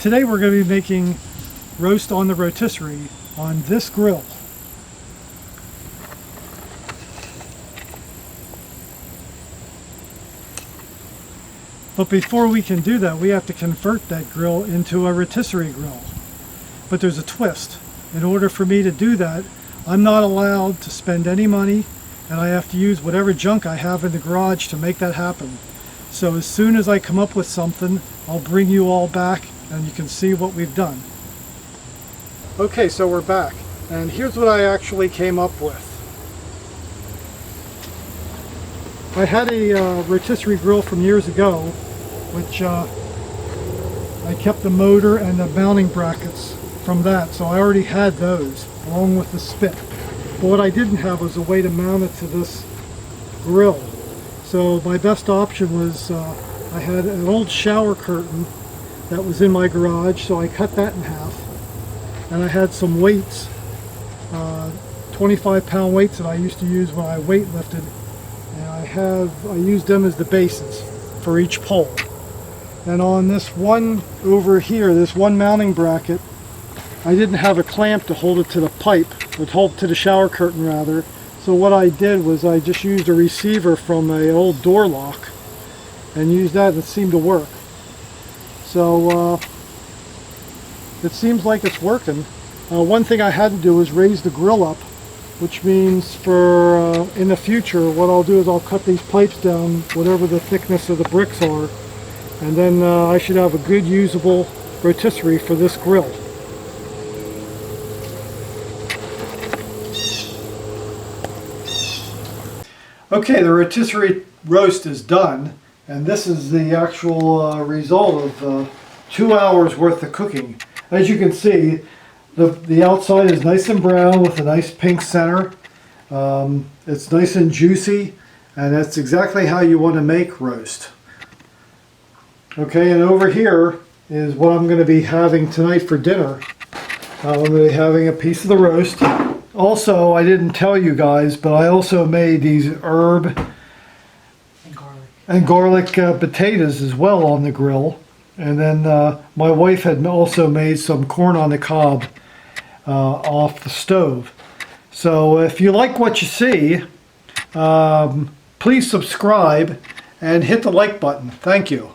Today we're going to be making roast on the rotisserie on this grill. But before we can do that, we have to convert that grill into a rotisserie grill. But there's a twist. In order for me to do that, I'm not allowed to spend any money, and I have to use whatever junk I have in the garage to make that happen. So as soon as I come up with something, I'll bring you all back and you can see what we've done. Okay, so we're back, and here's what I actually came up with. I had a rotisserie grill from years ago, which I kept the motor and the mounting brackets from that, so I already had those along with the spit. But what I didn't have was a way to mount it to this grill. So my best option was I had an old shower curtain that was in my garage, so I cut that in half, and I had some weights, 25-pound weights that I used to use when I weightlifted, and I used them as the bases for each pole. And on this one over here, this one mounting bracket, I didn't have a clamp to hold it to the pipe, or hold to the shower curtain rather. So what I did was I just used a receiver from an old door lock and used that, and it seemed to work. So it seems like it's working. One thing I had to do was raise the grill up, which means for in the future what I'll do is I'll cut these pipes down whatever the thickness of the bricks are, and then I should have a good usable rotisserie for this grill. Okay, the rotisserie roast is done, and this is the actual result of 2 hours worth of cooking. As you can see, the outside is nice and brown with a nice pink center. It's nice and juicy, and that's exactly how you want to make roast. Okay, and over here is what I'm going to be having tonight for dinner. I'm going to be having a piece of the roast. Also, I didn't tell you guys, but I also made these herb and garlic potatoes as well on the grill. And then my wife had also made some corn on the cob off the stove. So if you like what you see, please subscribe and hit the like button. Thank you.